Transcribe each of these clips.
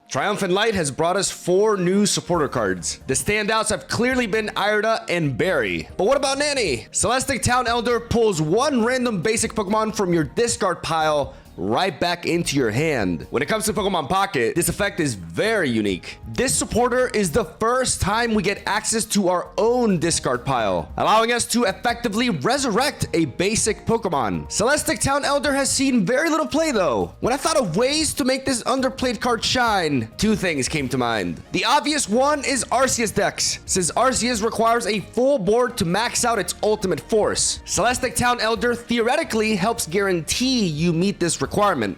Triumphant Light has brought us 4 new supporter cards. The standouts have clearly been Ida and Barry. But what about Nanny? Celestic Town Elder pulls 1 random basic Pokemon from your discard pile right back into your hand. When it comes to Pokemon Pocket, this effect is very unique. This supporter is the first time we get access to our own discard pile, allowing us to effectively resurrect a basic Pokemon. Celestic Town Elder has seen very little play though. When I thought of ways to make this underplayed card shine, 2 things came to mind. The obvious one is Arceus decks, since Arceus requires a full board to max out its ultimate force. Celestic Town Elder theoretically helps guarantee you meet this requirement.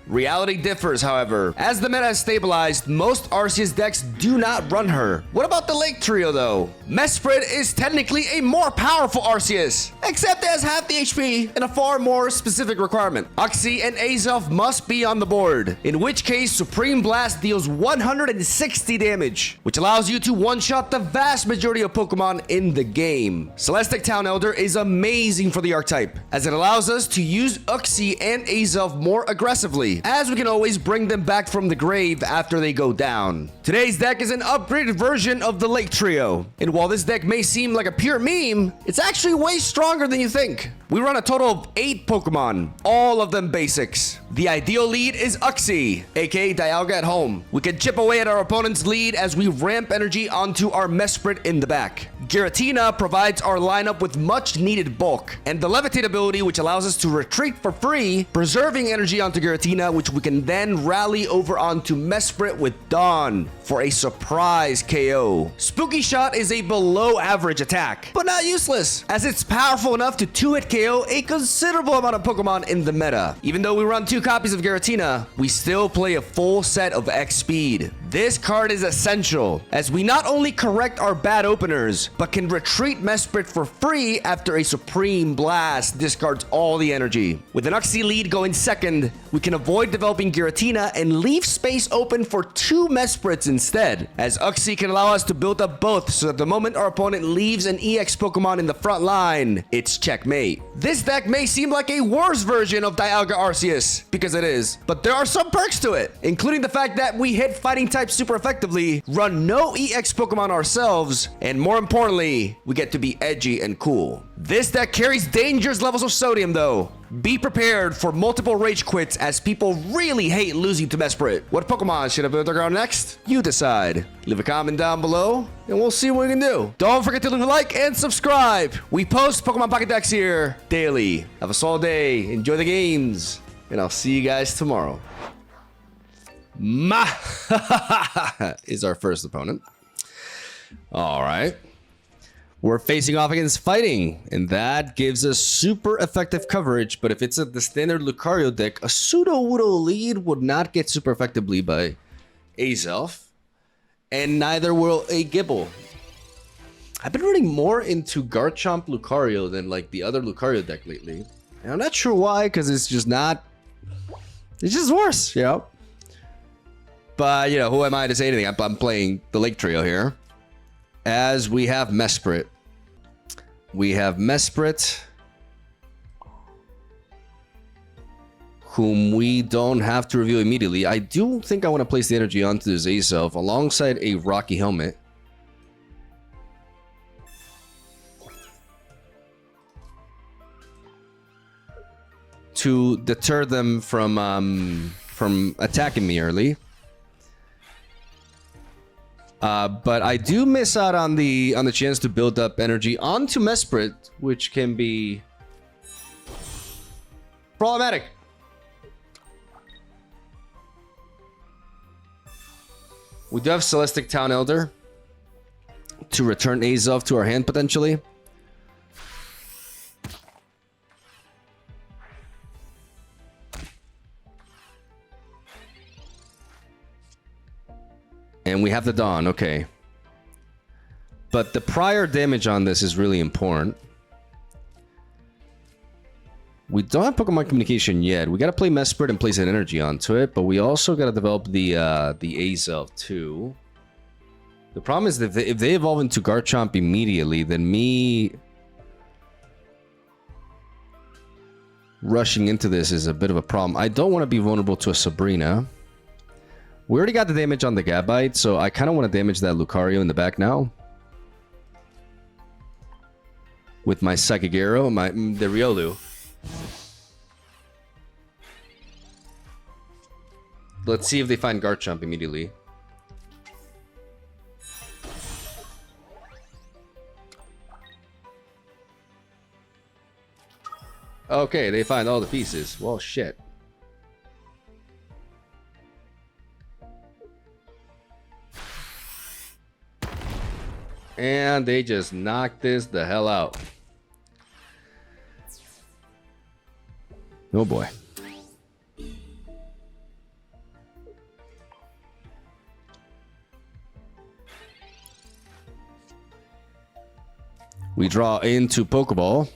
Reality differs, however. As the meta has stabilized, most Arceus decks do not run her. What about the Lake Trio though? MESPRIT is technically a more powerful Arceus, except it has half the HP and a far more specific requirement. Uxie and Azelf must be on the board, in which case Supreme Blast deals 160 damage, which allows you to one-shot the vast majority of Pokemon in the game. Celestic Town Elder is amazing for the archetype, as it allows us to use Uxie and Azelf more aggressively, as we can always bring them back from the grave after they go down. Today's deck is an upgraded version of the Lake Trio, and while this deck may seem like a pure meme, it's actually way stronger than you think. We run a total of 8 Pokemon, all of them basics. The ideal lead is Uxie, aka Dialga at home. We can chip away at our opponent's lead as we ramp energy onto our MESPRIT in the back. Giratina provides our lineup with much needed bulk, and the Levitate ability, which allows us to retreat for free, preserving energy onto Giratina, which we can then rally over onto MESPRIT with Dawn for a surprise KO. Spooky Shot is a below average attack, but not useless, as it's powerful enough to 2-hit KO a considerable amount of Pokemon in the meta. Even though we run 2 copies of Giratina, we still play a full set of X speed. This card is essential, as we not only correct our bad openers, but can retreat MESPRIT for free after a Supreme Blast discards all the energy. With an Uxie lead going second, we can avoid developing Giratina and leave space open for 2 MESPRITs instead, as Uxie can allow us to build up both, so that the moment our opponent leaves an EX Pokemon in the front line, it's checkmate. This deck may seem like a worse version of Dialga Arceus, because it is, but there are some perks to it, including the fact that we hit fighting types super effectively, run no EX Pokemon ourselves, and more importantly, we get to be edgy and cool. This deck carries dangerous levels of sodium though. Be prepared for multiple rage quits, as people really hate losing to MESPRIT. What Pokemon should I build around next? You decide. Leave a comment down below, and we'll see what we can do. Don't forget to leave a like and subscribe. We post Pokemon Pocket decks here daily. Have a solid day, enjoy the games, and I'll see you guys tomorrow. Ma is our first opponent. All right. We're facing off against Fighting, and that gives us super effective coverage. But if it's the standard Lucario deck, a Sudowoodo lead would not get super effectively by Azelf, and neither will a Gibble. I've been running more into Garchomp Lucario than like the other Lucario deck lately, and I'm not sure why, because it's just not. It's just worse, you know. But you know, who am I to say anything? I'm playing the Lake Trio here. As we have MESPRIT. We have MESPRIT, whom we don't have to reveal immediately. I do think I want to place the energy onto this Azelf alongside a Rocky Helmet. To deter them from attacking me early. But I do miss out on the chance to build up energy onto MESPRIT, which can be problematic. We do have Celestic Town Elder to return Azelf to our hand potentially. And we have the Dawn, okay. But the prior damage on this is really important. We don't have Pokemon Communication yet. We gotta play MESPRIT and place an energy onto it, but we also gotta develop the Azelf too. The problem is that if they evolve into Garchomp immediately, then me rushing into this is a bit of a problem. I don't want to be vulnerable to a Sabrina. We already got the damage on the Gabite, so I kind of want to damage that Lucario in the back now. With my Psychic Arrow, the Riolu. Let's see if they find Garchomp immediately. Okay, they find all the pieces. Well, shit. And they just knocked this the hell out. Oh boy. We draw into Pokeball.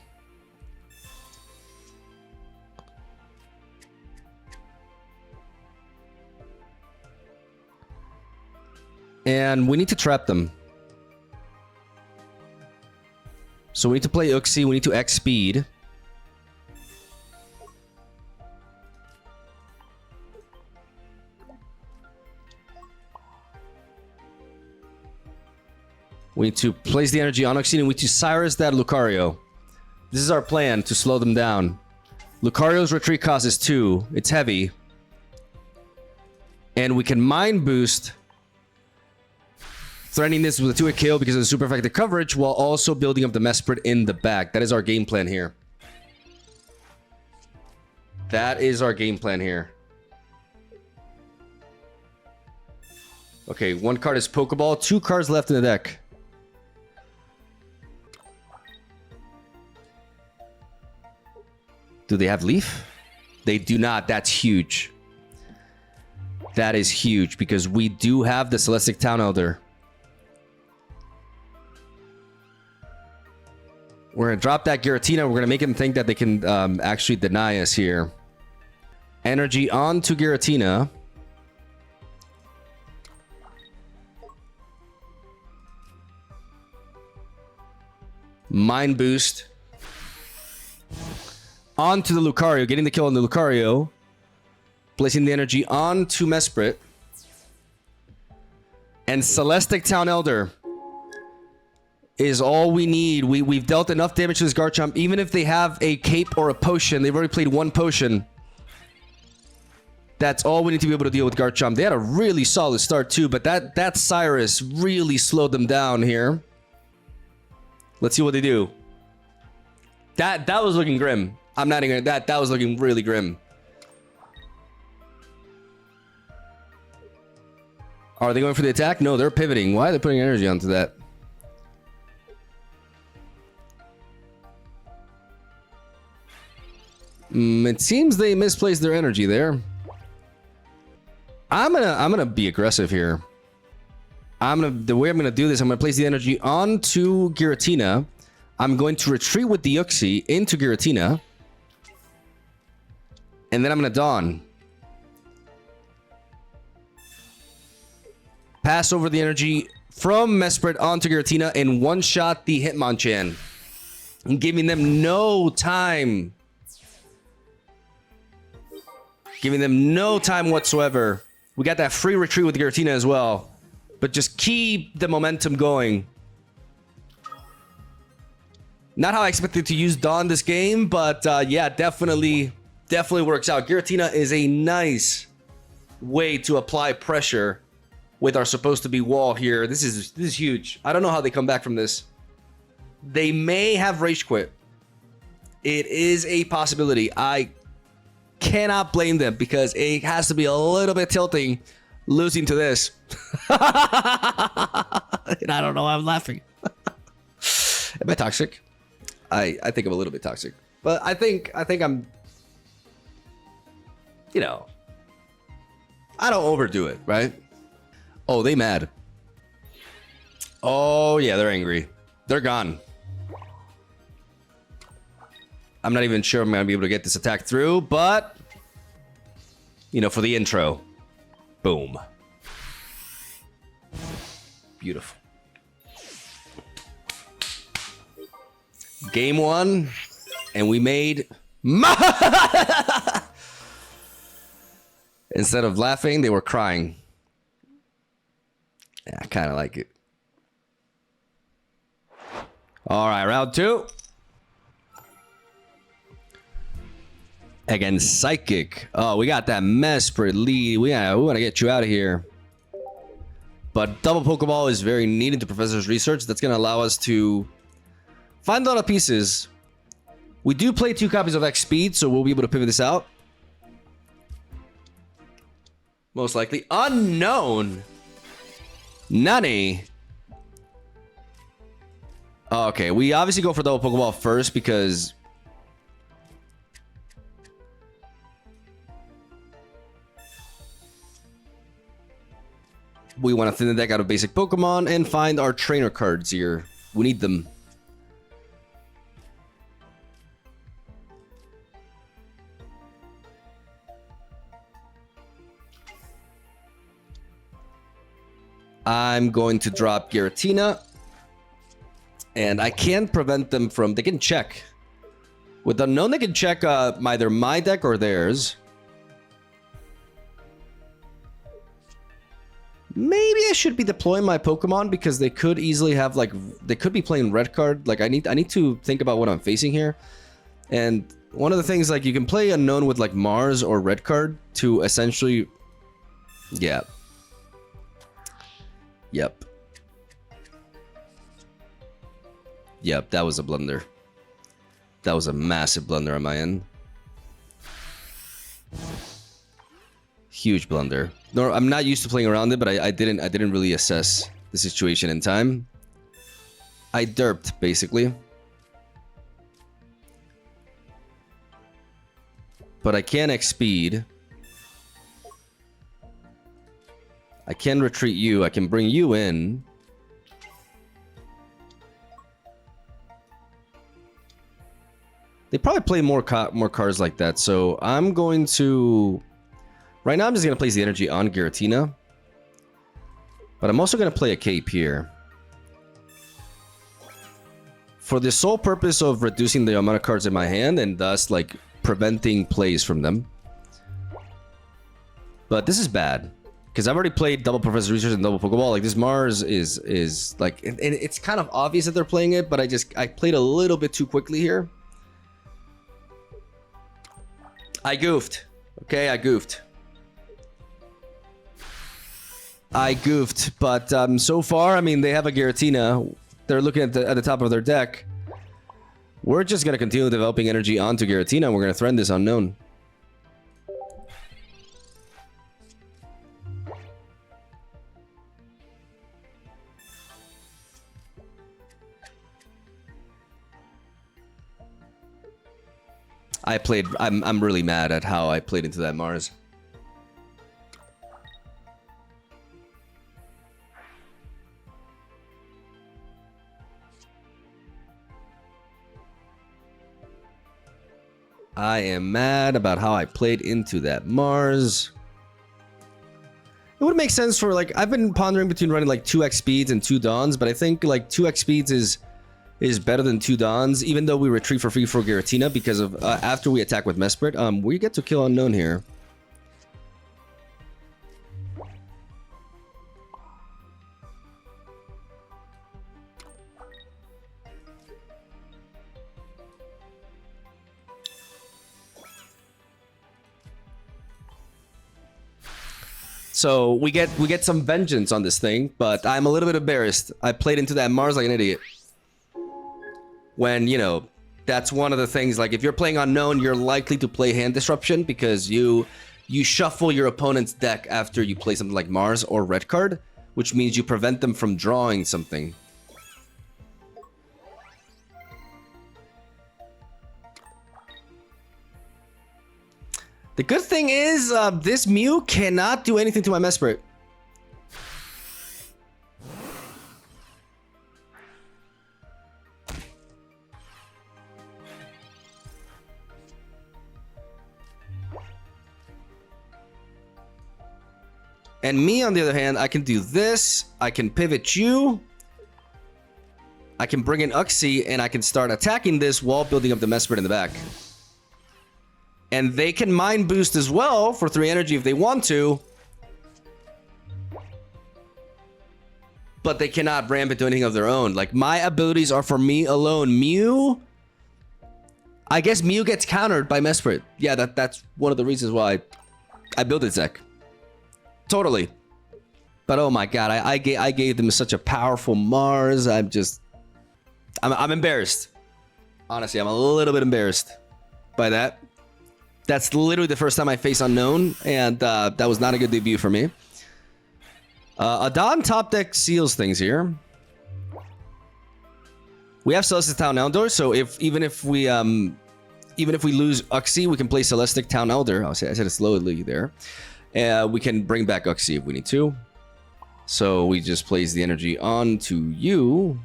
And we need to trap them. So we need to play Uxie, we need to X speed. We need to place the energy on Uxie and we need to Cyrus that Lucario. This is our plan to slow them down. Lucario's retreat cost is 2. It's heavy. And we can Mind Boost, threatening this with a 2-hit KO because of the super effective coverage, while also building up the Mesprit in the back. That is our game plan here. That is our game plan here. Okay, 1 card is Pokeball, 2 cards left in the deck. Do they have Leaf? They do not. That's huge. That is huge because we do have the Celestic Town Elder. We're going to drop that Giratina. We're going to make them think that they can actually deny us here. Energy onto Giratina. Mind Boost. Onto the Lucario. Getting the kill on the Lucario. Placing the energy onto Mesprit. And Celestic Town Elder is all we need. We've dealt enough damage to this Garchomp. Even if they have a cape or a potion, they've already played 1 potion. That's all we need to be able to deal with Garchomp. They had a really solid start too, but that Cyrus really slowed them down here. Let's see what they do. That was looking grim. I'm not even that was looking really grim. Are they going for the attack? No, they're pivoting. Why are they putting energy onto that? It seems they misplaced their energy there. I'm gonna be aggressive here. The way I'm gonna do this, I'm gonna place the energy onto Giratina. I'm going to retreat with the Uxie into Giratina. And then I'm gonna Dawn. Pass over the energy from Mesprit onto Giratina and one-shot the Hitmonchan. And giving them no time. Giving them no time whatsoever. We got that free retreat with Giratina as well. But just keep the momentum going. Not how I expected to use Dawn this game, but yeah, definitely works out. Giratina is a nice way to apply pressure with our supposed to be wall here. This is huge. I don't know how they come back from this. They may have Rage Quit. It is a possibility. I cannot blame them because it has to be a little bit tilting losing to this. And I don't know why I'm laughing. Am I toxic? I think I'm a little bit toxic. But I think I'm, you know, I don't overdo it, right? Oh, they mad. Oh, yeah, they're angry. They're gone. I'm not even sure I'm going to be able to get this attack through, but, you know, for the intro. Boom. Beautiful. Game 1, and we made... Instead of laughing, they were crying. Yeah, I kind of like it. All right, round 2. Against Psychic. Oh, we got that MESPRIT lead. We want to get you out of here. But double Pokeball is very needed to Professor's research. That's going to allow us to find a lot of pieces. We do play 2 copies of X Speed, so we'll be able to pivot this out. Most likely. Unknown. Nani. Okay, we obviously go for double Pokeball first because we want to thin the deck out of basic Pokemon and find our trainer cards here. We need them. I'm going to drop Giratina. And I can't prevent them from... They can check. With Unknown, they can check either my deck or theirs. Maybe I should be deploying my Pokemon because they could easily have, like... They could be playing red card. Like, I need to think about what I'm facing here. And one of the things, like, you can play Unknown with, like, Mars or red card to essentially... Yeah. Yep. Yep, that was a blunder. That was a massive blunder on my end. Huge blunder. No, I'm not used to playing around it, but I didn't really assess the situation in time. I derped, basically. But I can X-Speed. I can retreat you. I can bring you in. They probably play more cards like that, so I'm going to... Right now, I'm just going to place the energy on Giratina. But I'm also going to play a Cape here. For the sole purpose of reducing the amount of cards in my hand and thus, like, preventing plays from them. But this is bad. Because I've already played double Professor Research and double Pokeball. Like, this Mars is like... And it's kind of obvious that they're playing it, but I played a little bit too quickly here. I goofed. Okay, I goofed. But so far, I mean, they have a Giratina. They're looking at the top of their deck. We're just going to continue developing energy onto Giratina, and we're going to threaten this Unknown. I'm really mad at how I played into that Mars. I am mad about how I played into that Mars. It would make sense for, like, I've been pondering between running like 2x speeds and 2 Dawns, but I think like 2x speeds is better than 2 Dawns, even though we retreat for free for Giratina because of after we attack with Mesprit. We get to kill Unknown here. So we get some vengeance on this thing, but I'm a little bit embarrassed. I played into that Mars like an idiot. When, you know, that's one of the things, like, if you're playing Unknown, you're likely to play hand disruption because you shuffle your opponent's deck after you play something like Mars or red card, which means you prevent them from drawing something. The good thing is, this Mew cannot do anything to my Mesprit. And me, on the other hand, I can do this. I can pivot you. I can bring in Uxie, and I can start attacking this while building up the Mesprit in the back. And they can Mind Boost as well for 3 energy if they want to. but they cannot ramp into anything of their own. Like, my abilities are for me alone. Mew, I guess Mew gets countered by MESPRIT. Yeah, that's one of the reasons why I built this deck. Totally. But oh my god, I gave them such a powerful Mars. I'm embarrassed. Honestly, I'm a little bit embarrassed by that. That's literally the first time I face Unknown, and that was not a good debut for me. Adon top deck seals things here. We have Celestic Town Elder, so even if we lose Uxie, we can play Celestic Town Elder. I said it slowly there. We can bring back Uxie if we need to. So we just place the energy onto you.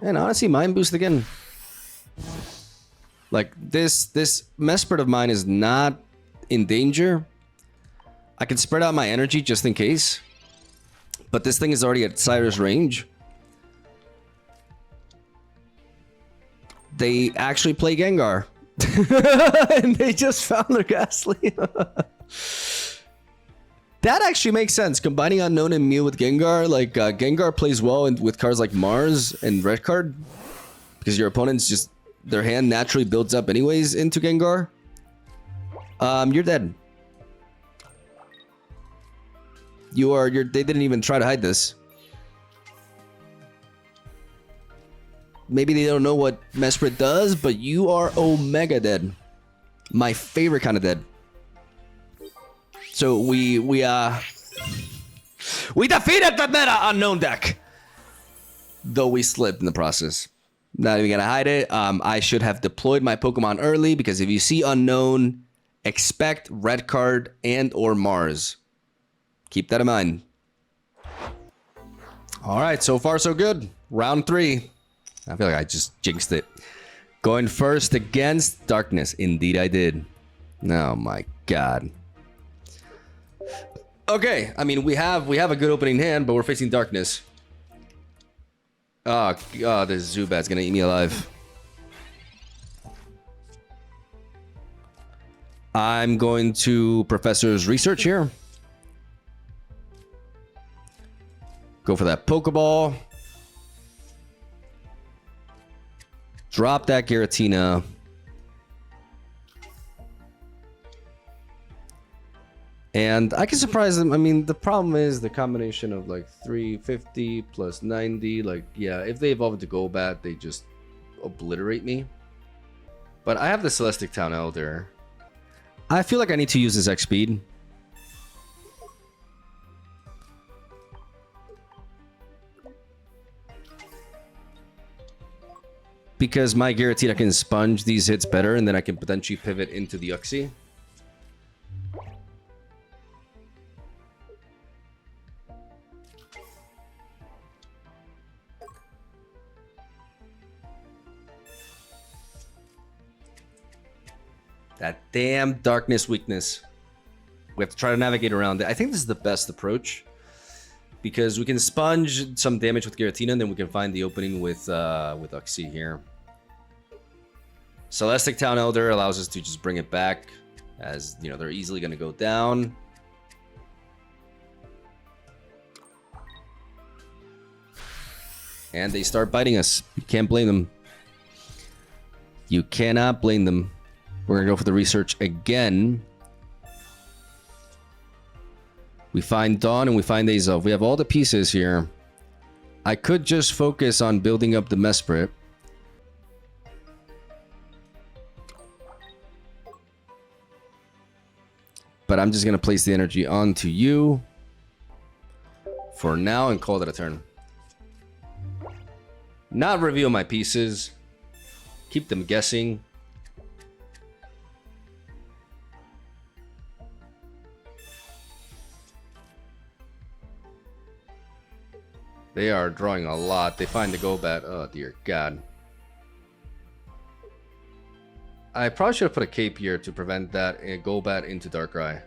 And honestly, Mind Boost again. Like, this MESPRIT of mine is not in danger. I can spread out my energy just in case. But this thing is already at Cyrus range. They actually play Gengar. And they just found their Ghastly. That actually makes sense. Combining Unknown and Mew with Gengar. Like, Gengar plays well with cards like Mars and Red Card. Because your opponent's just... their hand naturally builds up anyways into Gengar. You're dead. They didn't even try to hide this. Maybe they don't know what MESPRIT does, but you are Omega dead. My favorite kind of dead. So we defeated the meta Unknown deck. Though we slipped in the process. Not even gonna hide it. I should have deployed my Pokemon early, because if you see Unknown, expect Red Card and or Mars. Keep that in mind. All right, so far so good. Round 3. I feel like I just jinxed it. Going first against Darkness. Indeed I did. Oh my god. Okay, I mean, we have a good opening hand, but we're facing Darkness. Oh god, this Zubat's gonna eat me alive. I'm going to Professor's Research here. Go for that Pokeball. Drop that Giratina. And I can surprise them. I mean, the problem is the combination of like 350 plus 90. Like, yeah, if they evolve into Golbat, they just obliterate me. But I have the Celestic Town Elder. I feel like I need to use this X speed. Because my Giratina can sponge these hits better, and then I can potentially pivot into the Uxie. That damn Darkness weakness. We have to try to navigate around it. I think this is the best approach. Because we can sponge some damage with Giratina, and then we can find the opening with Uxie here. Celestic Town Elder allows us to just bring it back, as you know, they're easily going to go down. And they start biting us. You can't blame them. You cannot blame them. We're going to go for the research again. We find Dawn and we find Azov. We have all the pieces here. I could just focus on building up the MESPRIT. But I'm just going to place the energy onto you for now and call it a turn. Not reveal my pieces. Keep them guessing. They are drawing a lot. They find the Golbat. Oh, dear God. I probably should have put a cape here to prevent that Golbat into Darkrai.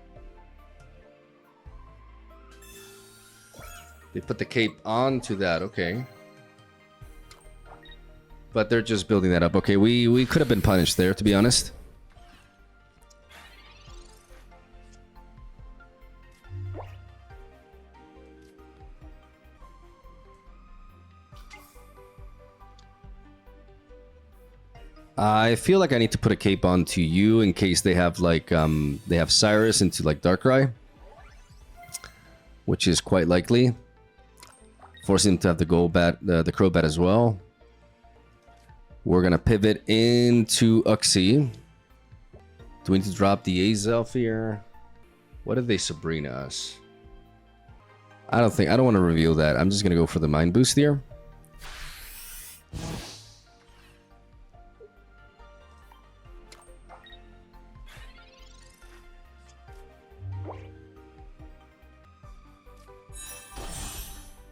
They put the cape onto that. Okay. But they're just building that up. Okay, we could have been punished there, to be honest. I feel like I need to put a cape on to you in case they have like they have Cyrus into like Darkrai, which is quite likely. Forcing them to have the gold bat, the crow bat as well. We're gonna pivot into Uxie. Do we need to drop the Azelf here? What did they Sabrina us? I don't want to reveal that. I'm just gonna go for the mind boost here.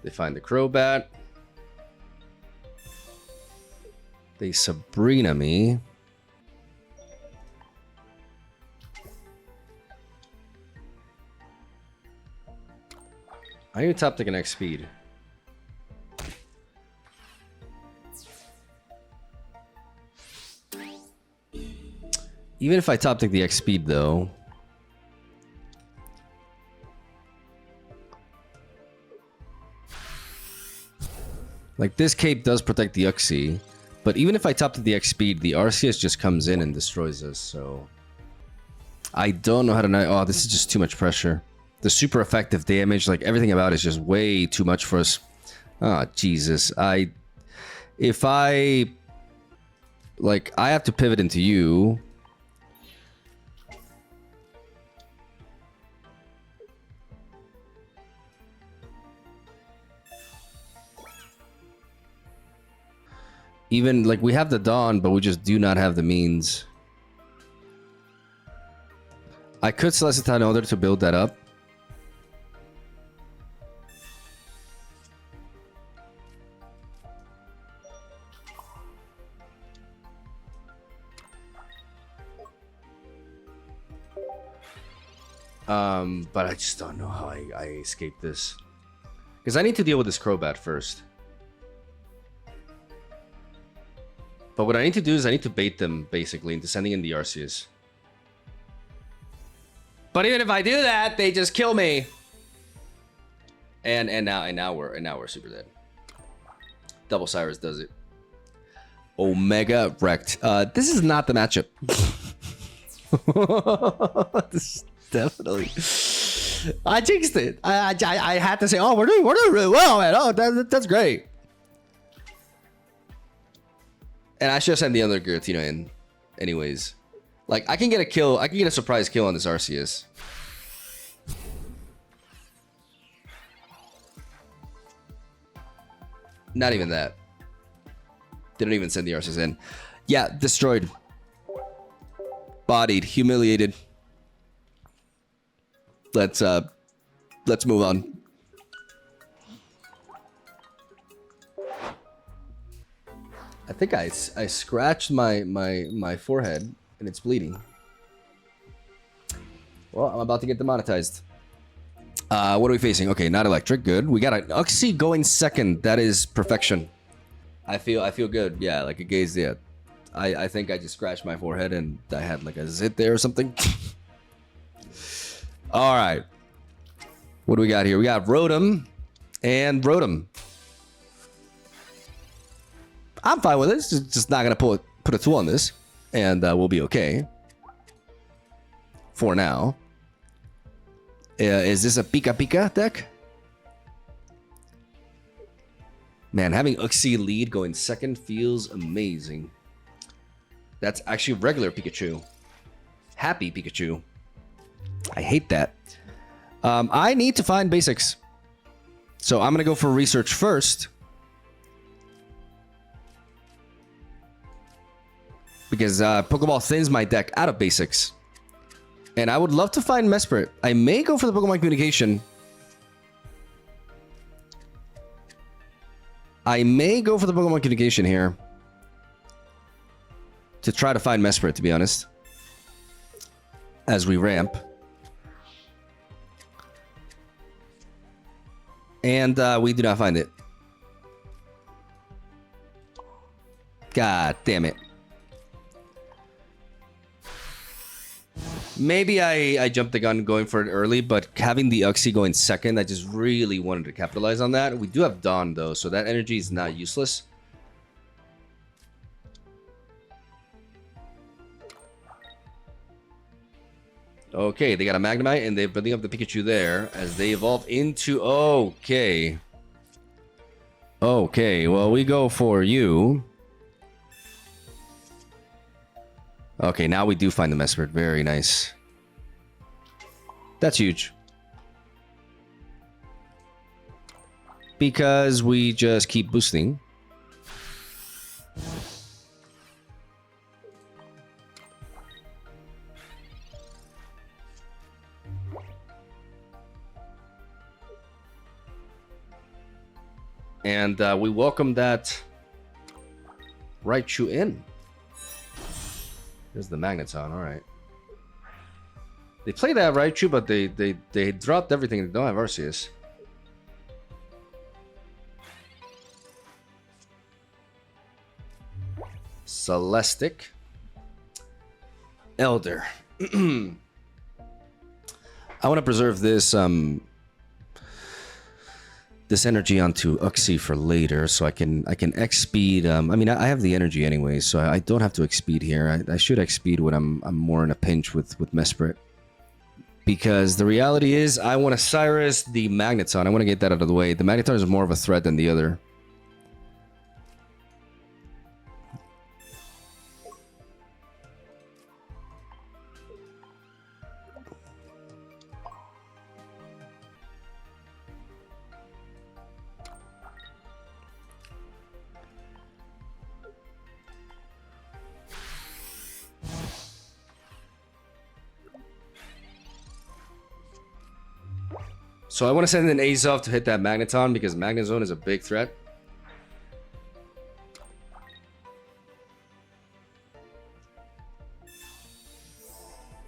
They find the Crobat. They Sabrina me. I need to top take an X speed. Even if I top take the X speed though. Like, this cape does protect the Uxie, but even if I top to the X speed, the Arceus just comes in and destroys us, so... I don't know how to... Oh, this is just too much pressure. The super effective damage, like, everything about it is just way too much for us. Oh, Jesus. If I... Like, I have to pivot into you... Even, like, we have the Dawn, but we just do not have the means. I could Celestic in order to build that up. But I just don't know how I escape this. Because I need to deal with this Crobat first. But what I need to do is I need to bait them, basically, into sending in the Arceus. But even if I do that, they just kill me. And now we're super dead. Double Cyrus does it. Omega wrecked. This is not the matchup. This is definitely. I jinxed it. I had to say, oh, we're doing really well, man. Oh, that's great. And I should have sent the other Giratina in. Anyways. Like, I can get a kill. I can get a surprise kill on this Arceus. Not even that. Didn't even send the Arceus in. Yeah, destroyed. Bodied. Humiliated. Let's move on. I think I scratched my forehead and it's bleeding. Well, I'm about to get demonetized. What are we facing? Okay, not electric. Good. We got an Uxie going second. That is perfection. I feel good. Yeah, like a gaze. Yeah, I think I just scratched my forehead and I had like a zit there or something. All right. What do we got here? We got Rotom and Rotom. I'm fine with this. Just not gonna put a tool on this, and we'll be okay. For now. Is this a Pika Pika deck? Man, having Uxie lead going second feels amazing. That's actually regular Pikachu. Happy Pikachu. I hate that. I need to find basics. So I'm gonna go for research first. Because Pokeball thins my deck out of basics. And I would love to find MESPRIT. I may go for the Pokemon Communication. I may go for the Pokemon Communication here. To try to find MESPRIT, to be honest. As we ramp. And we do not find it. God damn it. Maybe I jumped the gun going for it early, but having the Uxie going second, I just really wanted to capitalize on that. We do have Dawn, though, so that energy is not useless. Okay, they got a Magnemite, and they're building up the Pikachu there as they evolve into... Okay. Okay, well, we go for you. Okay, now we do find the Mesprit. Very nice. That's huge. Because we just keep boosting. And we welcome that Raichu in. There's the Magneton, alright. They play that Raichu, but they dropped everything. They don't have Arceus. Celestic. Elder. I want to preserve this this energy onto Uxie for later, so I can X speed. I mean, I have the energy anyway, so I don't have to X speed here. I should X speed when I'm more in a pinch with Mesprit, because the reality is I want to Cyrus the Magneton. I want to get that out of the way. The Magneton is more of a threat than the other. So I want to send an Azoth to hit that Magneton because Magnezone is a big threat.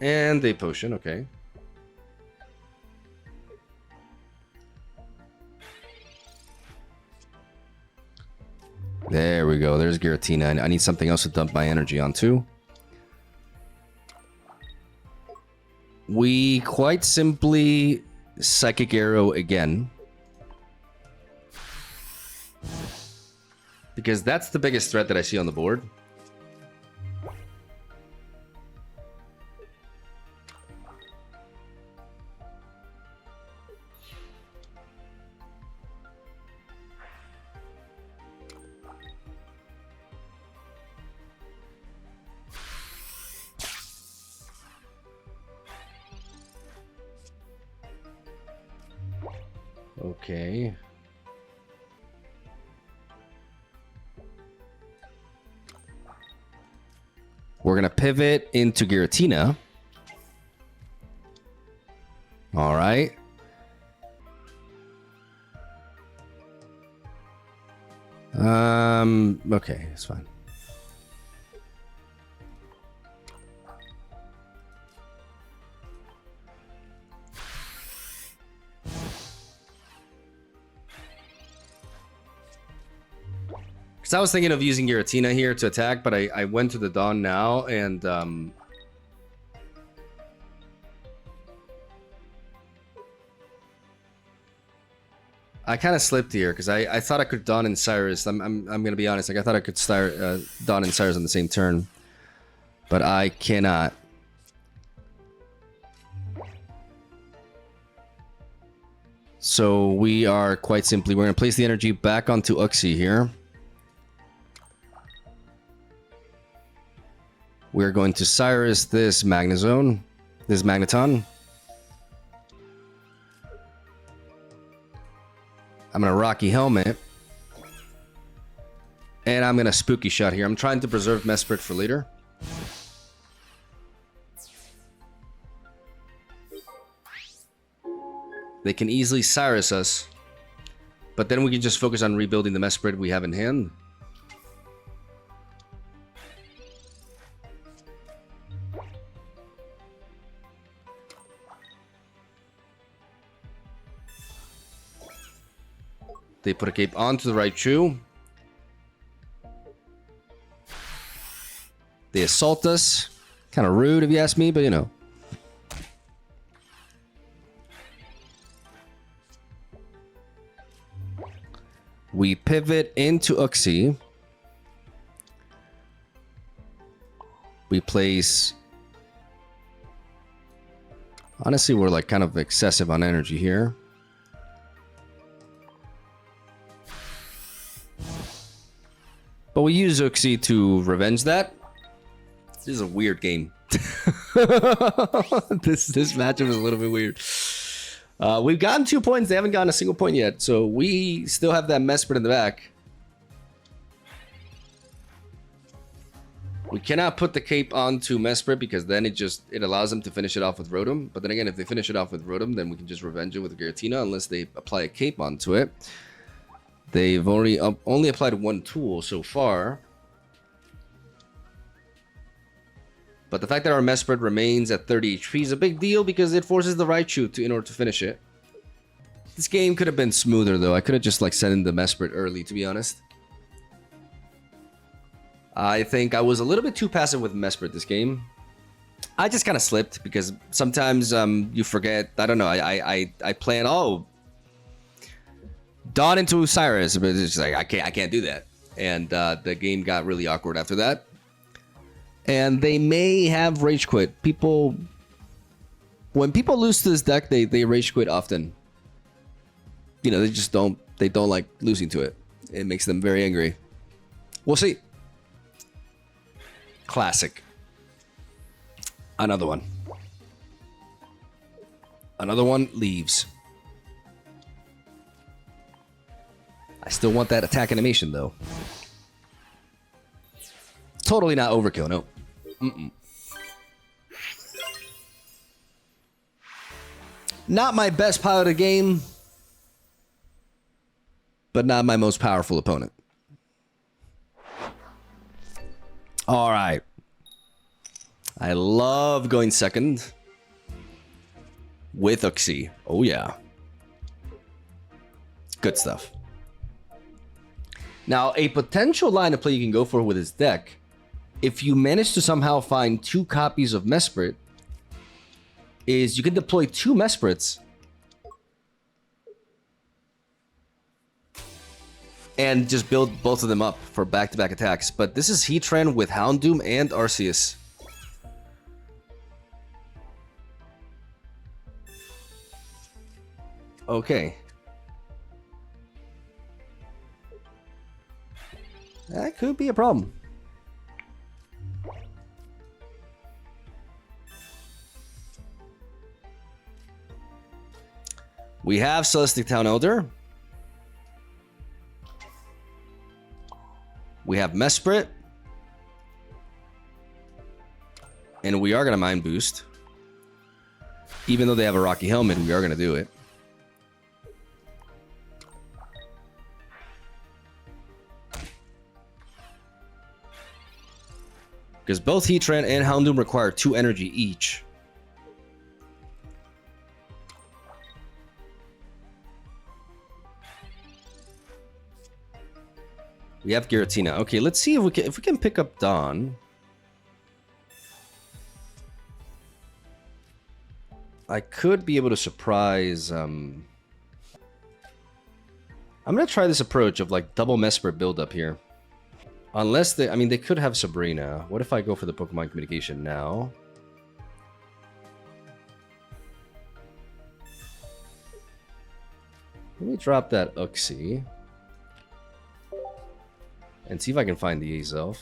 And they potion, okay. There we go. There's Giratina. I need something else to dump my energy onto. We quite simply Psychic Arrow again. Because that's the biggest threat that I see on the board. Okay. We're going to pivot into Giratina. All right. Okay, it's fine. Because I was thinking of using Giratina here to attack, but I went to the Dawn now, and I kind of slipped here because I thought I could Dawn and Cyrus. I'm gonna be honest, like I thought I could start Dawn and Cyrus on the same turn, but I cannot. So we are quite simply, we're gonna place the energy back onto Uxie here. We're going to Cyrus this Magnezone, this Magneton. I'm going to Rocky Helmet. And I'm going to Spooky Shot here. I'm trying to preserve Mesprit for later. They can easily Cyrus us. But then we can just focus on rebuilding the Mesprit we have in hand. They put a cape onto the Raichu. They assault us. Kind of rude if you ask me, but you know. We pivot into Uxie. We place Honestly, we're like kind of excessive on energy here. But we use Uxie to revenge that. This is a weird game. this matchup is a little bit weird. We've gotten 2 points. They haven't gotten a single point yet. So we still have that MESPRIT in the back. We cannot put the cape onto MESPRIT because then it allows them to finish it off with Rotom. But then again, if they finish it off with Rotom, then we can just revenge it with Giratina unless they apply a cape onto it. They've only applied one tool so far. But the fact that our MESPRIT remains at 30 HP is a big deal because it forces the Raichu in order to finish it. This game could have been smoother though. I could have just like sent in the MESPRIT early, to be honest. I think I was a little bit too passive with MESPRIT this game. I just kind of slipped because sometimes you forget. I don't know. I plan, Dawn into Cyrus, but it's just like I can't do that. And the game got really awkward after that. And they may have rage quit. When people lose to this deck, they rage quit often. You know, they don't like losing to it. It makes them very angry. We'll see. Classic. Another one. Another one leaves. I still want that attack animation though. Totally not overkill, no. Not my best piloted game, but not my most powerful opponent. All right. I love going second with Uxie. Oh, yeah. Good stuff. Now, a potential line of play you can go for with this deck, if you manage to somehow find 2 copies of MESPRIT, is you can deploy 2 MESPRITs and just build both of them up for back-to-back attacks. But this is Heatran with Houndoom and Arceus. Okay. That could be a problem. We have Celestic Town Elder. We have MESPRIT. And we are going to Mind Boost. Even though they have a Rocky Helmet, we are going to do it. Because both Heatran and Houndoom require 2 energy each. We have Giratina. Okay, let's see if we can pick up Dawn. I could be able to surprise. I'm gonna try this approach of like double MESPRIT build up here. Unless they, I mean, they could have Sabrina. What if I go for the Pokemon Communication now? Let me drop that Uxie. And see if I can find the Azelf.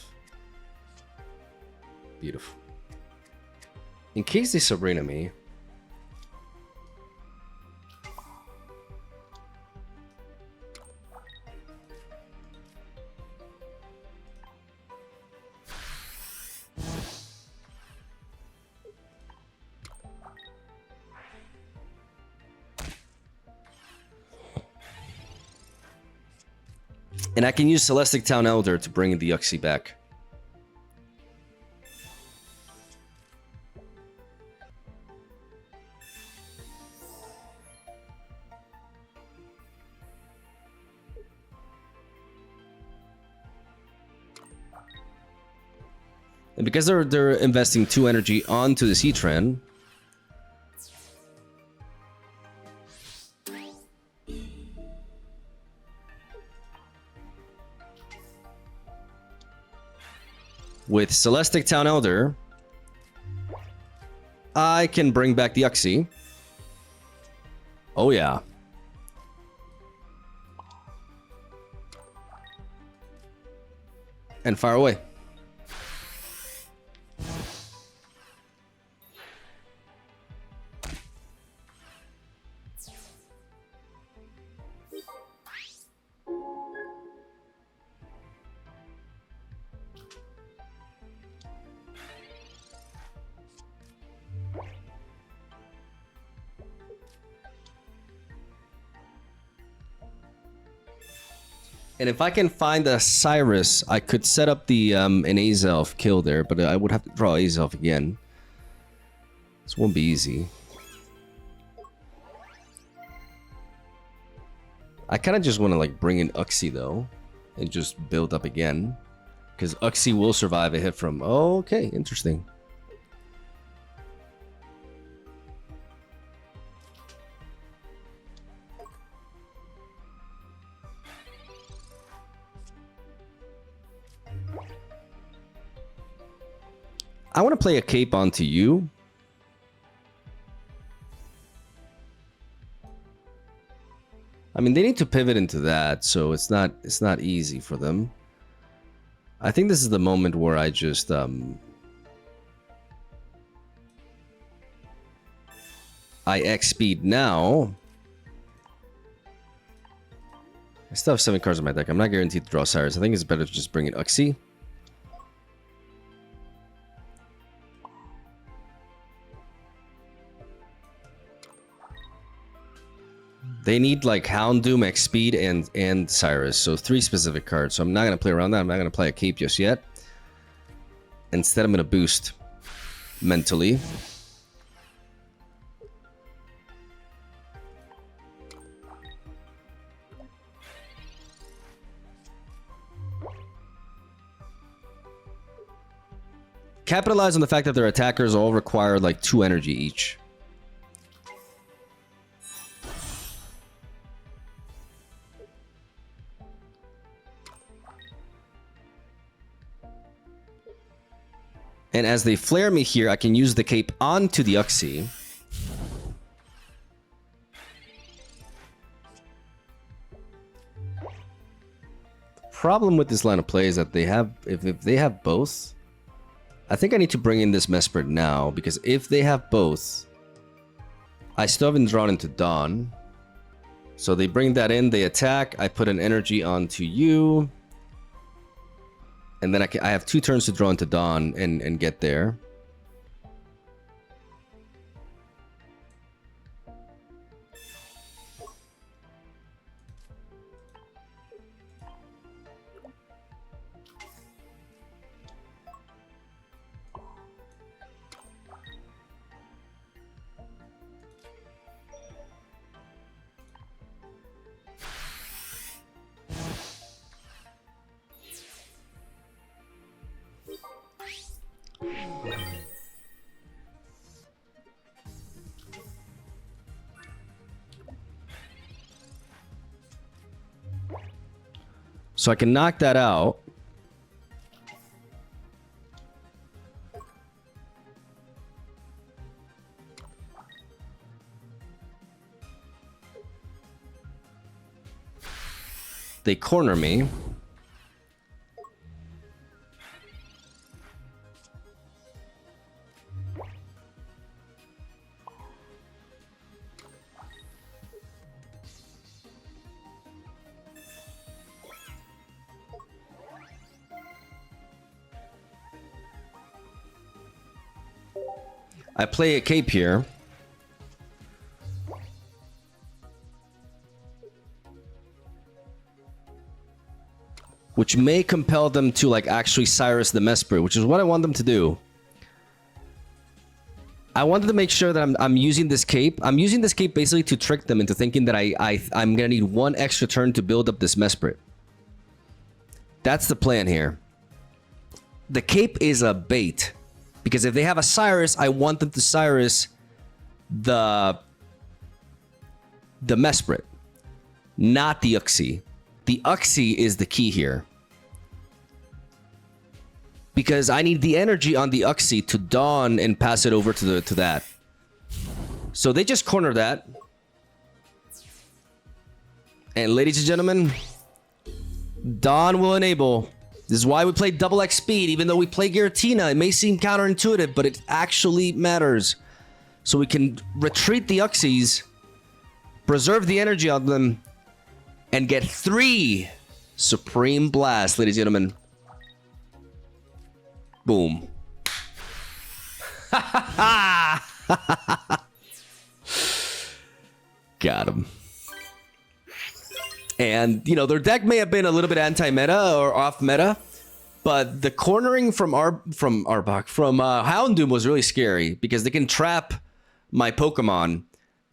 Beautiful. In case they Sabrina me. And I can use Celestic Town Elder to bring the Uxie back. And because they're investing 2 energy onto this Heatran, with Celestic Town Elder, I can bring back the Uxie. Oh, yeah. And fire away. And if I can find a Cyrus, I could set up the an Azelf kill there, but I would have to draw Azelf again. This won't be easy. I kind of just want to like bring in Uxie though, and just build up again, because Uxie will survive a hit from. Oh, okay, interesting. I want to play a cape onto you. I mean, they need to pivot into that, so it's not easy for them. I think this is the moment where I just I X speed now. I still have 7 cards in my deck. I'm not guaranteed to draw Cyrus. I think it's better to just bring in Uxie. They need like Houndoom, X Speed, and Cyrus. So 3 specific cards. So I'm not going to play around that. I'm not going to play a cape just yet. Instead, I'm going to boost mentally. Capitalize on the fact that their attackers all require like 2 energy each. And as they flare me here, I can use the cape onto the Uxie. The problem with this line of play is that they have, if they have both, I think I need to bring in this MESPRIT now, because if they have both, I still haven't drawn into Dawn. So they bring that in, they attack, I put an energy onto you. And then I have 2 turns to draw into Dawn and get there. So I can knock that out. They corner me. I play a cape here. Which may compel them to like actually Cyrus the MESPRIT, which is what I want them to do. I wanted to make sure that I'm using this cape. I'm using this cape basically to trick them into thinking that I'm gonna need 1 extra turn to build up this MESPRIT. That's the plan here. The cape is a bait. Because if they have a Cyrus, I want them to Cyrus the MESPRIT, not the Uxie. The Uxie is the key here. Because I need the energy on the Uxie to Dawn and pass it over to that. So they just corner that. And ladies and gentlemen, Dawn will enable. This is why we play double X speed, even though we play Giratina. It may seem counterintuitive, but it actually matters. So we can retreat the Uxies, preserve the energy of them, and get 3 Supreme Blast, ladies and gentlemen. Boom. Got him. And, you know, their deck may have been a little bit anti-meta or off-meta, but the cornering from Houndoom was really scary because they can trap my Pokemon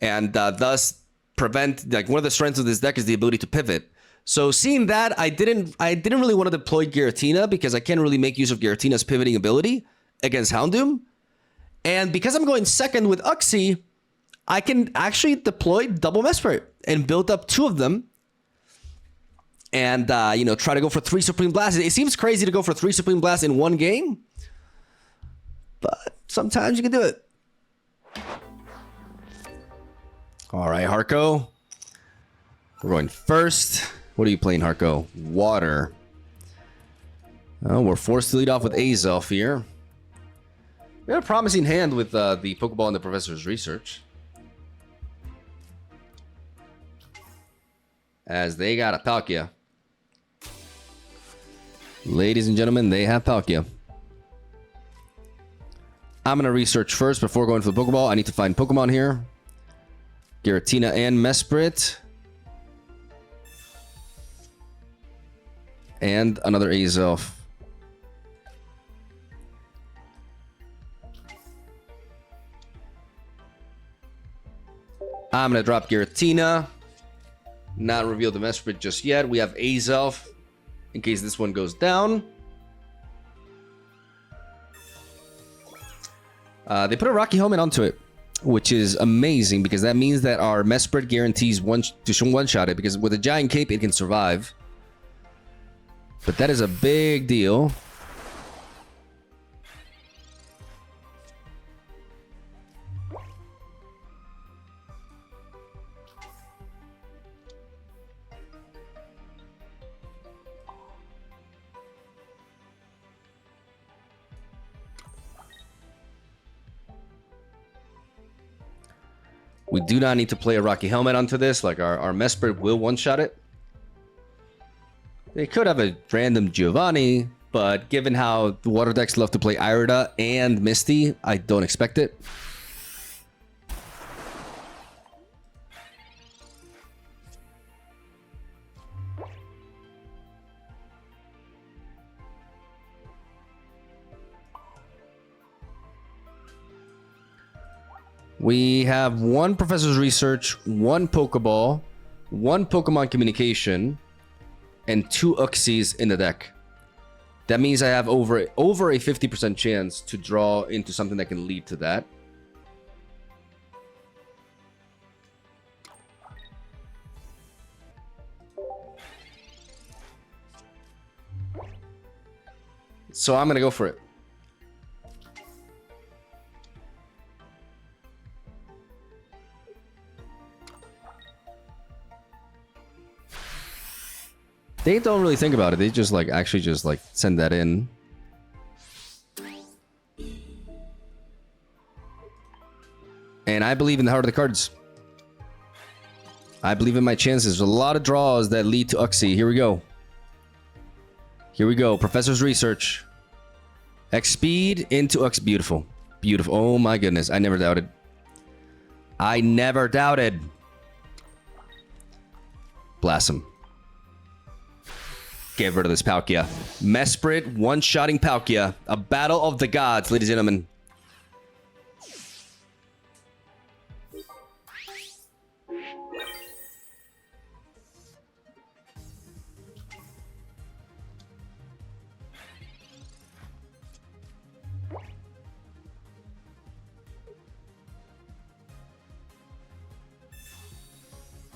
and thus prevent, like, one of the strengths of this deck is the ability to pivot. So seeing that, I didn't really want to deploy Giratina because I can't really make use of Giratina's pivoting ability against Houndoom. And because I'm going second with Uxie, I can actually deploy double MESPRIT and build up 2 of them. And, you know, try to go for 3 Supreme Blasts. It seems crazy to go for 3 Supreme Blasts in one game, but sometimes you can do it. All right, Harko. We're going first. What are you playing, Harko? Water. Oh, we're forced to lead off with Azelf here. We have a promising hand with the Pokeball and the Professor's Research. As they got a Palkia. Ladies and gentlemen, they have Palkia. I'm going to research first before going for the Pokeball. I need to find Pokemon here. Giratina and MESPRIT. And another Azelf. I'm going to drop Giratina. Not reveal the MESPRIT just yet. We have Azelf in case this one goes down. They put a Rocky Helmet onto it, which is amazing because that means that our MESPRIT guarantees to one-shot it, because with a giant cape it can survive. But that is a big deal. We do not need to play a Rocky Helmet onto this. Like, our MESPRIT will one-shot it. They could have a random Giovanni, but given how the water decks love to play Irida and Misty, I don't expect it. We have 1 Professor's Research, 1 Pokeball, 1 Pokemon Communication, and 2 Uxies in the deck. That means I have over a 50% chance to draw into something that can lead to that. So I'm going to go for it. They don't really think about it. They just actually send that in. And I believe in the heart of the cards. I believe in my chances. There's a lot of draws that lead to Uxie. Here we go. Here we go. Professor's Research. X speed into Uxie. Beautiful. Beautiful. Oh my goodness. I never doubted. I never doubted. Blast him. Get rid of this Palkia. MESPRIT one-shotting Palkia. A battle of the gods, ladies and gentlemen.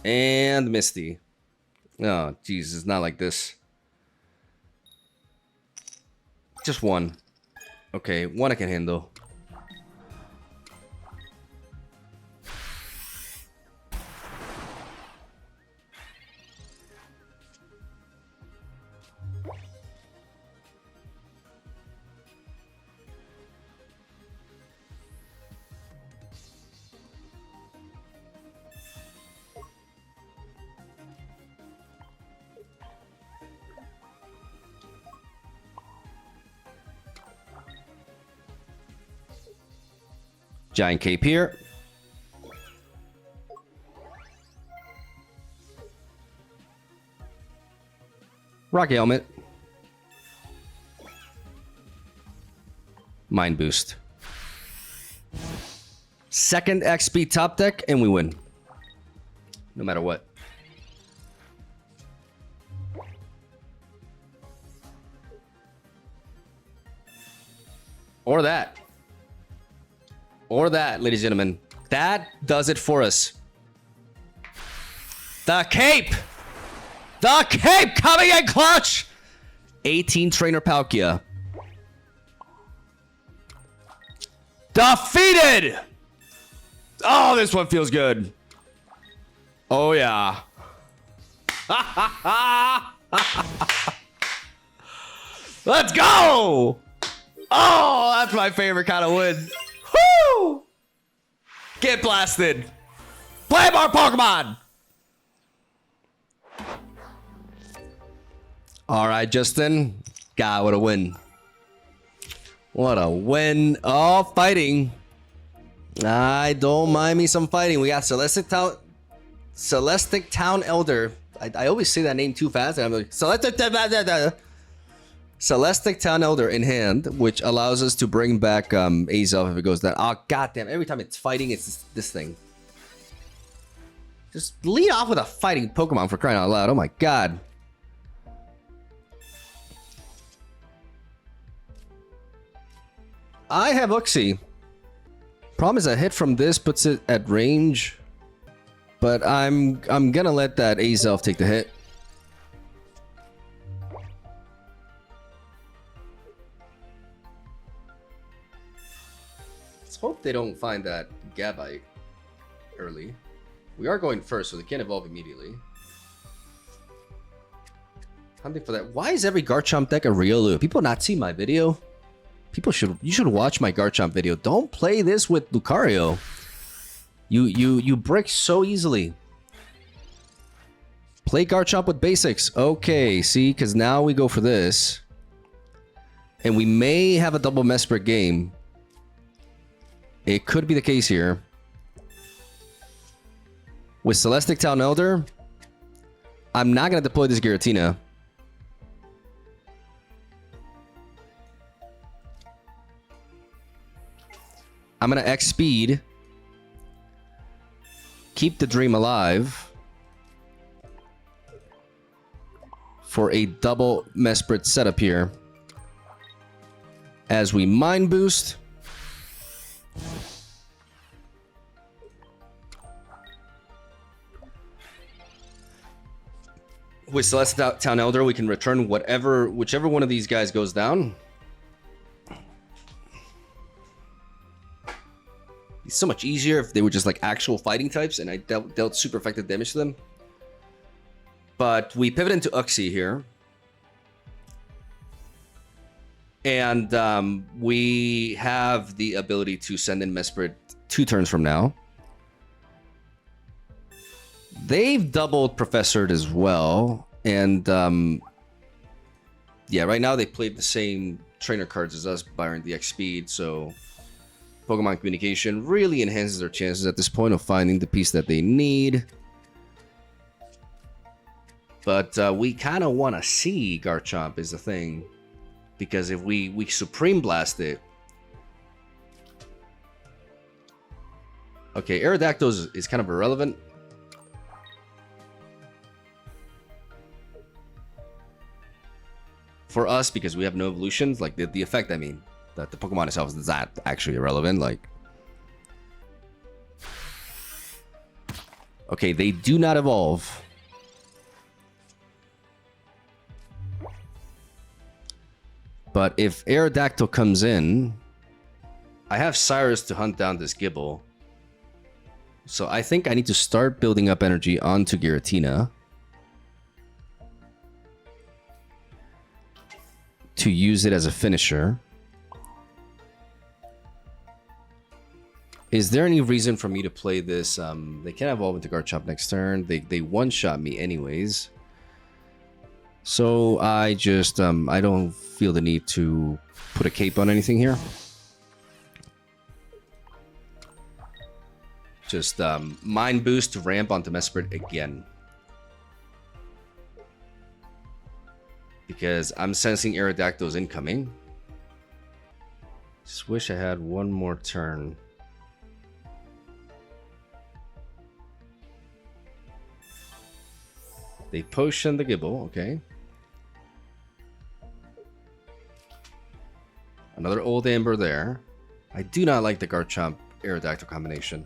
And Misty. Oh, jeez, it's not like this. Just 1. Okay, 1 I can handle. Giant Cape here. Rocky Helmet. Mind Boost. Second XP top deck, and we win. No matter what. Or that. Or that, ladies and gentlemen. That does it for us. The Cape! The Cape coming in clutch! 18 Trainer Palkia. Defeated! Oh, this one feels good. Oh, yeah. Let's go! Oh, that's my favorite kind of win. Woo! Get blasted. Play more Pokemon! All right, Justin. God, what a win. What a win. Oh, fighting. I don't mind me some fighting. We got Celestic Town Elder. I always say that name too fast. I'm like, Celestic Town Elder in hand, which allows us to bring back Azelf if it goes down. Oh, goddamn. Every time it's fighting, it's this thing. Just lead off with a fighting Pokemon for crying out loud. Oh, my God. I have Uxie. Problem is a hit from this puts it at range. But I'm gonna let that Azelf take the hit. Let's hope they don't find that Gabite early. We are going first, so they can't evolve immediately. Hunting for that. Why is every Garchomp deck a Riolu? People not see my video? You should watch my Garchomp video. Don't play this with Lucario. You break so easily. Play Garchomp with basics. Okay, see, because now we go for this. And we may have a double Mesprit game. It could be the case here. With Celestic Town Elder, I'm not going to deploy this Giratina. I'm going to X speed. Keep the dream alive. For a double Mesprit setup here. As we Mind Boost. With Celestic Town Elder, we can return whichever one of these guys goes down. It's so much easier if they were just like actual fighting types and I dealt super effective damage to them. But we pivot into Uxie here. And we have the ability to send in Mesprit 2 turns from now. They've doubled Professored as well. And yeah, right now they played the same trainer cards as us, Byron the X speed, so Pokemon communication really enhances their chances at this point of finding the piece that they need. But we kind of want to see Garchomp is the thing. Because if we Supreme Blast it... Okay, Aerodactyl is kind of irrelevant. For us, because we have no evolutions, like the effect, I mean. That the Pokemon itself is not actually irrelevant, like... Okay, they do not evolve. But if Aerodactyl comes in... I have Cyrus to hunt down this Gibble. So I think I need to start building up energy onto Giratina. To use it as a finisher. Is there any reason for me to play this? They can't evolve into Garchomp next turn. They one-shot me anyways. So I just, I don't feel the need to put a cape on anything here. Just Mind Boost to ramp onto Mesprit again. Because I'm sensing Aerodactyl's incoming. Just wish I had one more turn. They potion the Gibble, okay. Another Old Amber there. I do not like the Garchomp Aerodactyl combination,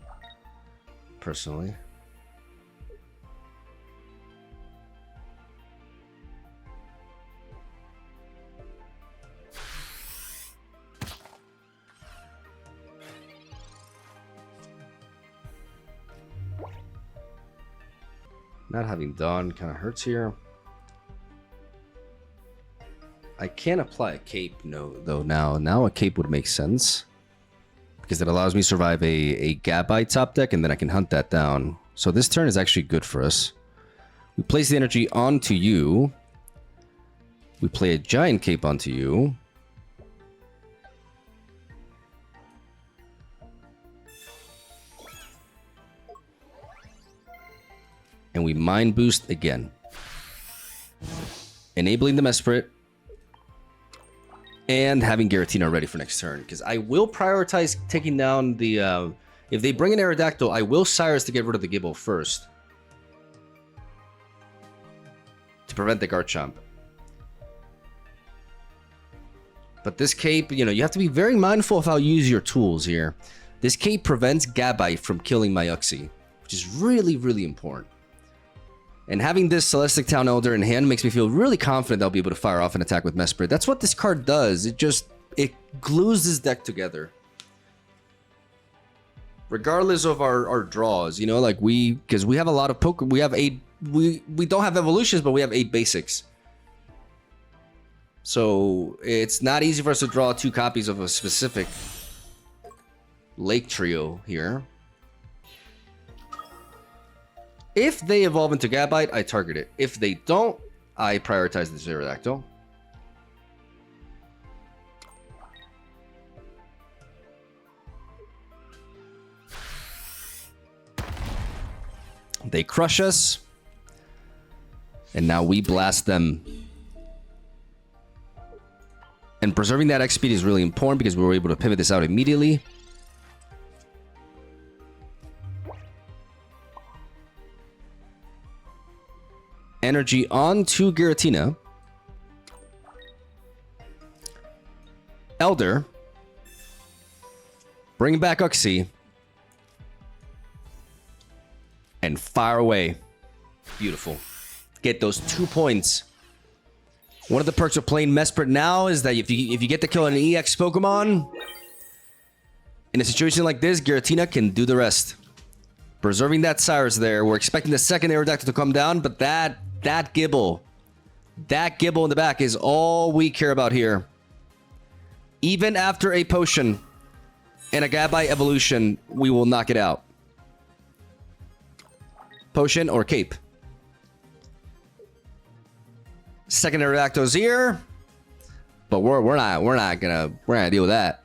personally. Not having Dawn kind of hurts here. I can't apply a cape though now. Now a cape would make sense. Because it allows me to survive a Gabite top deck and then I can hunt that down. So this turn is actually good for us. We place the energy onto you. We play a giant cape onto you. And we Mind Boost again. Enabling the Mesprit. And having Giratina ready for next turn. Because I will prioritize taking down the... if they bring an Aerodactyl, I will Cyrus to get rid of the Gibble first. To prevent the Garchomp. But this cape, you know, you have to be very mindful of how you use your tools here. This cape prevents Gabite from killing my Uxie. Which is really, really important. And having this Celestic Town Elder in hand makes me feel really confident I'll be able to fire off an attack with Mesprit. That's what this card does. It glues this deck together. Regardless of our draws, you know, like because we have a lot of we have 8, we don't have evolutions, but we have 8 basics. So it's not easy for us to draw 2 copies of a specific Lake Trio here. If they evolve into Gabite, I target it. If they don't, I prioritize the Aerodactyl. They crush us. And now we blast them. And preserving that X speed is really important because we were able to pivot this out immediately. Energy onto Giratina. Elder. Bring back Uxie. And fire away. Beautiful. Get those 2 points. One of the perks of playing Mesprit now is that if you get to kill an EX Pokemon, in a situation like this, Giratina can do the rest. Preserving that Cyrus there. We're expecting the second Aerodactyl to come down, but that Gibble in the back is all we care about here. Even after a potion and a Gabite evolution, we will knock it out. Potion or cape. Second Aerodactyl's here, but we're not gonna deal with that.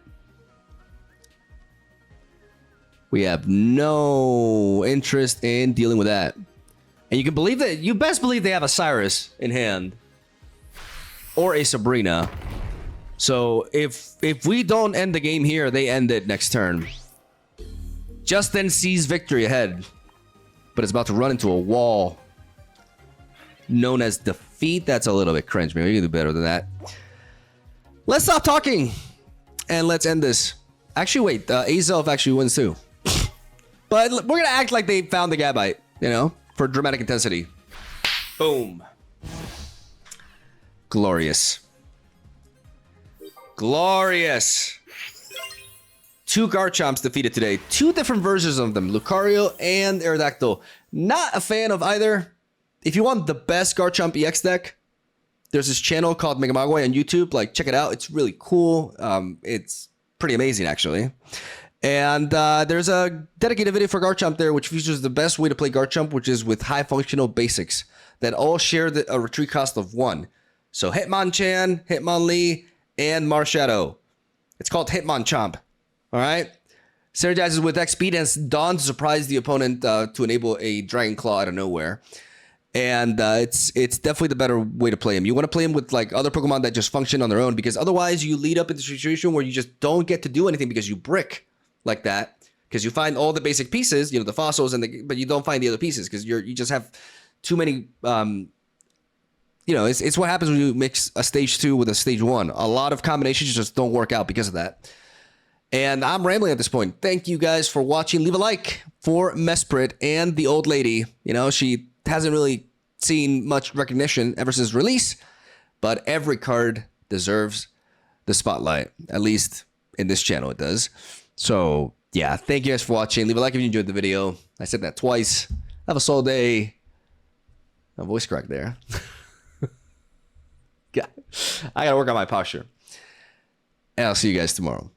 We have no interest in dealing with that. And you can believe that, you best believe they have a Cyrus in hand. Or a Sabrina. So if we don't end the game here, they end it next turn. Justin sees victory ahead. But it's about to run into a wall. Known as defeat. That's a little bit cringe. Maybe we can do better than that. Let's stop talking. And let's end this. Actually, wait. Azelf actually wins too. But we're going to act like they found the Gabite. You know? For dramatic intensity. Boom. Glorious. Glorious. 2 Garchomps defeated today. 2 different versions of them. Lucario and Aerodactyl. Not a fan of either. If you want the best Garchomp EX deck, there's this channel called MegaMogwai on YouTube. Like, check it out. It's really cool. It's pretty amazing, actually. And there's a dedicated video for Garchomp there, which features the best way to play Garchomp, which is with high functional basics that all share a retreat cost of 1. So Hitmonchan, Hitmonlee, and Marshadow. It's called Hitmonchomp. All right? Synergizes with X speed and has Dawn to surprise the opponent to enable a Dragon Claw out of nowhere. And it's definitely the better way to play him. You want to play him with like other Pokemon that just function on their own, because otherwise you lead up into a situation where you just don't get to do anything because you brick like that. Because you find all the basic pieces, you know, the fossils, but you don't find the other pieces because you just have too many. You know, it's what happens when you mix a stage 2 with a stage 1. A lot of combinations just don't work out because of that. And I'm rambling at this point. Thank you guys for watching. Leave a like for Mesprit and the old lady. You know, she hasn't really seen much recognition ever since release, but every card deserves the spotlight. At least in this channel it does. So yeah, thank you guys for watching. Leave a like if you enjoyed the video. I said that twice. Have a solid day. A voice crack there. I gotta work on my posture. And I'll see you guys tomorrow.